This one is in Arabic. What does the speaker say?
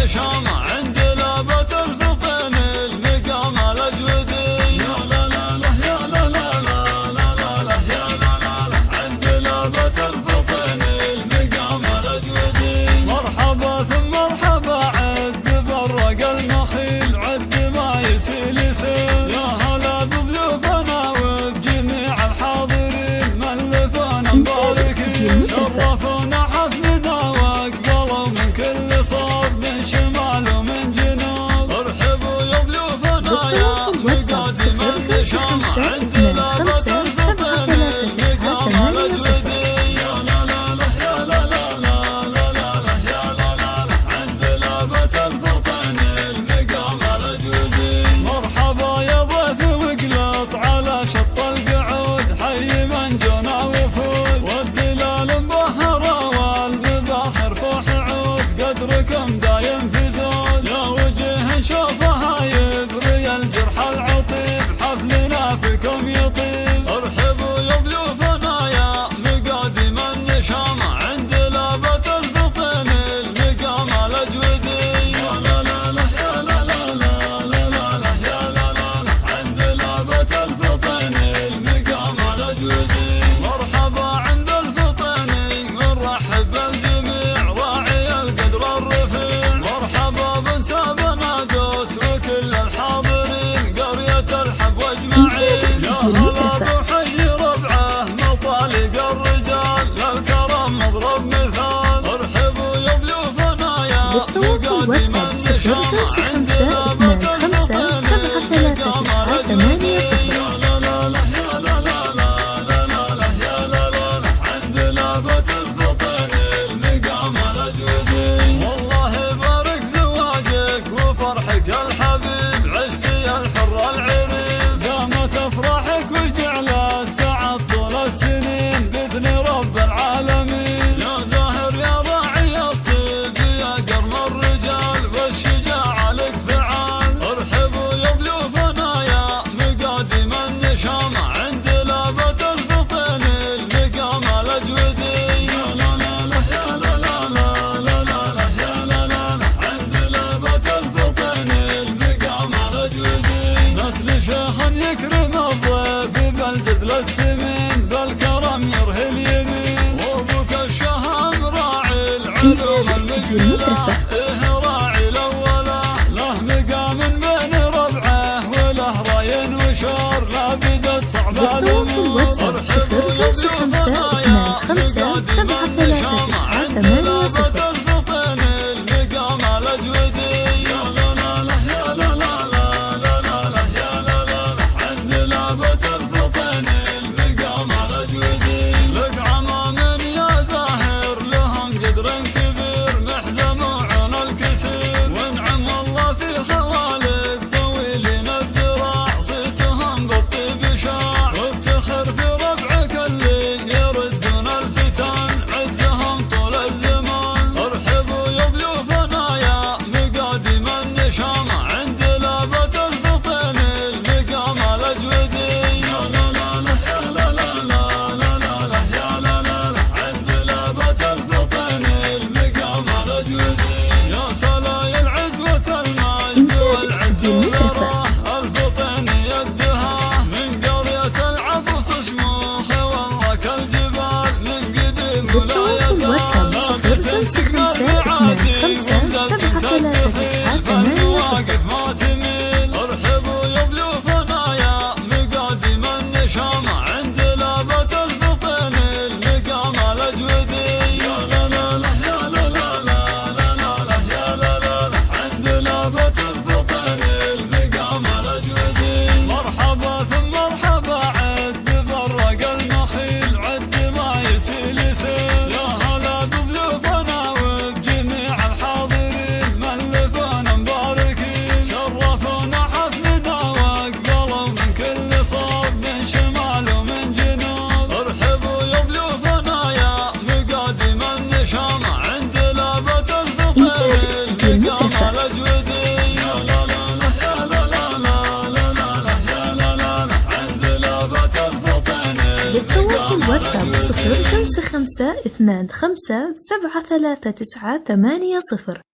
النشام عند لابة الفطن المقام الأجودي. يا لا لا لا يا لا لا لا لا لا يا لا لا لا عند لابة الفطن المقام الأجودي. مرحبا ثم مرحبا عد برق المخيل عد ما يسيل يسيل. يا هلا بضيوفنا وبجميع الحاضرين ملفونا مباركين شرفونا حفلنا واقبلوا من كل صوب من شمال ومن جنوب. ارحبوا يا ضيوفنا يا مقادم النشام عند لابة الفطن المقام الأجودي. يا لا لا لا يا لا لا لا لا لا لا يا لا لا لا عند لابة الفطن المقام الأجودي. مرحبا يا ضيف واقلط على شط القعود حي من جونا وفود والدلال مبهرة والبباخر فوح عود قدركم دايم في زود. يا وجه نشوفها يبري الجرح العطيب حفلنا فيكم يطيب. ارحبوا يا ضيوفنا يا مقادم النشام عند لابة الفطن المقام الأجودي. يا لا لا لا يا لا لا لا لا لا لا يا لا لا لا عند لابة الفطن المقام الأجودي. مرحبا عند الفطن ونرحب بالجميع راعي القدر الرفيع. مرحبا بن سابنا دوس وكل الحاضرين قرية الحب واجمعين. يا هلا بحي ربعه مطالق الرجال للكرم مضرب مثال. ارحبوا يا ضيوفنا يا مقادم النشام عند لابة الفطن المقام الأجودي. يا لا لا لا يا لا لا لا لا لا لا يا لا لا لا عند لابة الفطن المقام الأجودي. والله يبارك زواجك وفرحك الحبيب عشت يا الحر العريب دامت افراحك وجعل السعد طول السنين باذن رب العالمين. يا زاهر يا راعي الطيب يا قرم الرجال والشجاعة لك فعال. ارحبوا يا ضيوفنا يا مقادم النشام عند لابة الفطن المقام الأجودي. يا لا لا لا يا لا لا لا لا لا لا يا لا لا لا عند لابة الفطن المقام الأجودي. نسل شيخ يكرم الضيف بالجزل السمين بالكرم يرهي اليمين. وابوك الشهم راعي العلوم المجزلة راعي الأولى له مقام بين ربعه وله راي وشور لا بدت صعب الأمور. ارحبوا يا ضيوفنا يا مقادم النشام عند لابة الفطن المقام الأجودي. يا لا لا لا يا لا لا لا لا لا لا يا لا لا لا عند لابة الفطن المقام الأجودي. لك عمام يا زاهر لهم قدر كبير محزموا عون الكسير وانعم الله في خوالق طويلين الذراع صيتهم بالطيب شاع. وافتخر في ربعك اللي يردون الفتن عزهم طول الزمان. ارحبوا يا ضيوفنا يا مقادم النشام عند لابة الفطن المقام الأجودي. يا لا لا لا يا لا لا لا لا لا لا يا لا لا لا عند لابة الفطن المقام الأجودي. يا سلاي العزوة المجد والعز والغراه الفطن يدها من قرية العفص شموخ والله كالجبال من قديم ولا يزال ثابت استقلال عادي ومزلت تنتخيل فالمواقف ما تميل. ارحبوا يا ضيوفنا يا مقادم النشام عند لابة الفطن المقام الأجودي. يا لا لا لا يا لا لا لا لا لا لا يا لا لا لا عند لابة الفطن المقام الأجودي. مرحبا ثم مرحبا عد برق المخيل عد ما يسيل يسيل. يا هلا بضيوفنا وبجميع الحاضرين ملفونا مباركين شرفونا حفلنا واقبلوا من كل صوب من شمال ومن جنوب. ارحبوا يا ضيوفنا يا مقادم النشام عند لابة الفطن المقام الأجودي. يا لا لا لا يا لا لا لا لا لا لا يا لا لا لا عند لابة الفطن للتواصل واتساب 055 25 73 980.